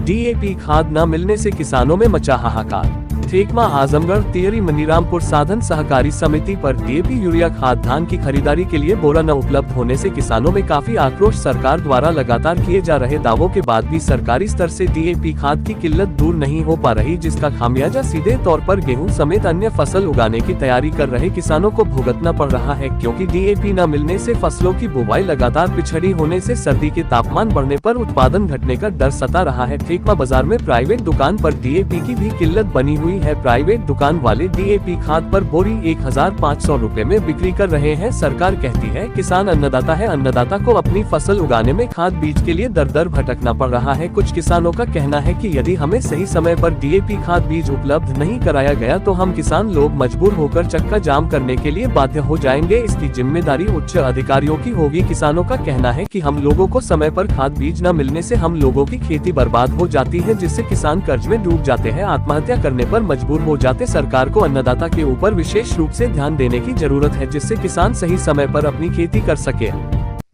DAP खाद न मिलने से किसानों में मचा हाहाकार। ठेकमा आजमगढ़ तियरी मनीरामपुर साधन सहकारी समिति पर डीएपी यूरिया खाद धान की खरीदारी के लिए बोरा न उपलब्ध होने से किसानों में काफी आक्रोश। सरकार द्वारा लगातार किए जा रहे दावों के बाद भी सरकारी स्तर से डीएपी खाद की किल्लत दूर नहीं हो पा रही, जिसका खामियाजा सीधे तौर पर गेहूं समेत अन्य फसल उगाने की तैयारी कर रहे किसानों को भुगतना पड़ रहा है, क्योंकि डीएपी न मिलने से फसलों की बुवाई लगातार पिछड़ी होने से सर्दी के तापमान बढ़ने पर उत्पादन घटने का डर सता रहा है। ठेकमा बाजार में प्राइवेट दुकान पर डीएपी की भी किल्लत बनी हुई है। प्राइवेट दुकान वाले डीएपी खाद पर बोरी 1500 रुपए में बिक्री कर रहे हैं। सरकार कहती है किसान अन्नदाता है, अन्नदाता को अपनी फसल उगाने में खाद बीज के लिए दर दर भटकना पड़ रहा है। कुछ किसानों का कहना है कि यदि हमें सही समय पर डीएपी खाद बीज उपलब्ध नहीं कराया गया तो हम किसान लोग मजबूर होकर चक्का जाम करने के लिए बाध्य हो जाएंगे। इसकी जिम्मेदारी उच्च अधिकारियों की होगी। किसानों का कहना है कि हम लोगों को समय पर खाद बीज न मिलने से हम लोगों की खेती बर्बाद हो जाती है, जिससे किसान कर्ज में डूब जाते हैं, आत्महत्या करने पर मजबूर हो जाते। सरकार को अन्नदाता के ऊपर विशेष रूप से ध्यान देने की जरूरत है, जिससे किसान सही समय पर अपनी खेती कर सके।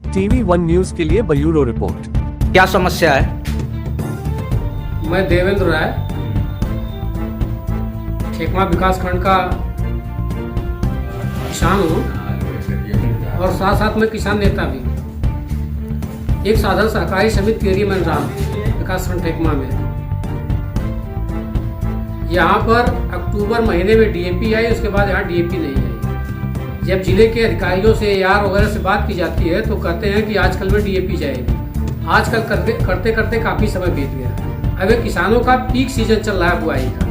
टीवी 1 न्यूज के लिए ब्यूरो रिपोर्ट। क्या समस्या है? मैं देवेंद्र राय, ठेकमा विकास खंड का किसान हूँ और साथ साथ में किसान नेता भी। एक साधन सहकारी समिति तियरी मनीरामपुर विकास खंड ठेकमा में यहाँ पर अक्टूबर महीने में डीएपी आई, उसके बाद यहाँ डीएपी नहीं आई। जब जिले के अधिकारियों से AR वगैरह से बात की जाती है तो कहते हैं कि आजकल में डीएपी जाएगी। आजकल करते करते काफ़ी समय बीत गया। अब एक किसानों का पीक सीजन चल रहा है बुआई का।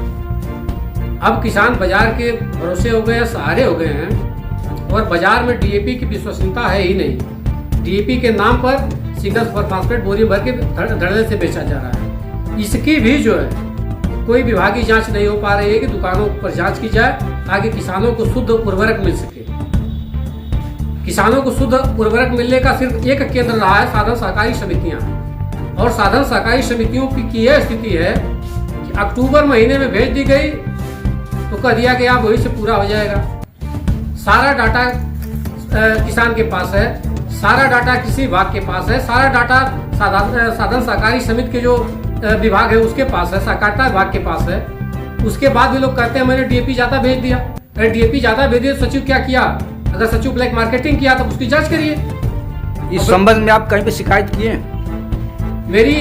अब किसान बाजार के भरोसे हो गए, सहारे हो गए हैं और बाजार में डीएपी की विश्वसनीयता है ही नहीं। डीएपी के नाम पर सिंगल सुपर फास्फेट बोरी भर के धड़ल्ले से बेचा जा रहा है। इसकी भी जो है कोई विभागीय जांच नहीं हो पा रही है कि दुकानों पर जांच की जाए ताकि किसानों को शुद्ध उर्वरक मिल सके। किसानों को शुद्ध उर्वरक मिलने का सिर्फ एक केंद्र रहा है साधन सहकारी समितियां, और साधन सहकारी समितियों की यह स्थिति है कि अक्टूबर महीने में भेज दी गई तो कह दिया गया वही से पूरा हो जाएगा। सारा डाटा किसान के पास है, सारा डाटा किसी विभाग के पास है, सारा डाटा साधन सहकारी समिति के जो विभाग है उसके पास है, सहकारिता विभाग के पास है। उसके बाद भी लोग कहते हैं मैंने डीएपी ज्यादा भेज दिया। अरे डीएपी ज्यादा भेज दिया तो सचिव क्या किया? अगर सचिव ब्लैक मार्केटिंग किया तो उसकी जांच करिए। इस संबंध में आप कहीं पे शिकायत किए? मेरी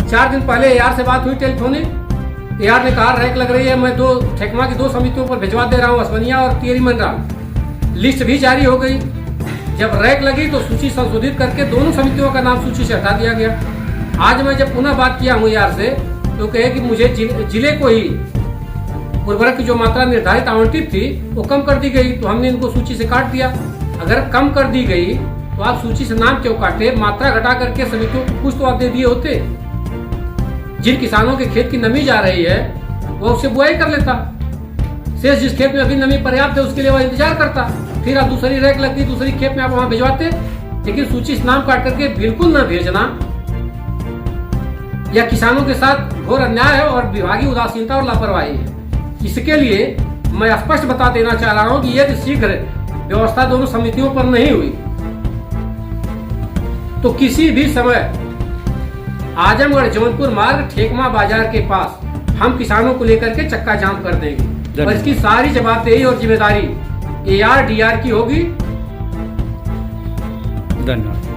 4 दिन पहले AR से बात हुई टेलीफोनिक। AR ने कहा रैक लग रही है, मैं ठेकमा की 2 समितियों पर भिजवा दे रहा हूँ, असमनिया और तियरी मनीरामपुर। लिस्ट भी जारी हो गई। जब रैक लगी तो सूची संशोधित करके दोनों समितियों का नाम सूची से हटा दिया गया। आज मैं जब पुनः बात किया हूँ AR से तो कहे कि मुझे जिले को ही उर्वरक की जो मात्रा निर्धारित आवंटित थी वो कम कर दी गई, तो हमने इनको सूची से काट दिया। अगर कम कर दी गई तो आप सूची से नाम क्यों काटे? मात्रा घटा करके समितियों को कुछ तो आप दे दिए होते। जिन किसानों के खेत की नमी जा रही है वो उससे बुआई कर लेता। शेष जिस खेत में अभी नमी पर्याप्त है उसके लिए वह इंतजार करता, फिर आप दूसरी रैक लगती, दूसरी खेत में आप वहां भिजवाते। लेकिन सूची से नाम काट करके बिल्कुल न भेजना यह किसानों के साथ घोर अन्याय है और विभागीय उदासीनता और लापरवाही है। इसके लिए मैं स्पष्ट बता देना चाह रहा हूं कि यदि शीघ्र व्यवस्था दोनों समितियों पर नहीं हुई तो किसी भी समय आजमगढ़ जौनपुर मार्ग ठेकमा बाजार के पास हम किसानों को लेकर के चक्का जाम कर देंगे और इसकी सारी जवाबदेही और जिम्मेदारी AR DR की होगी। धन्यवाद।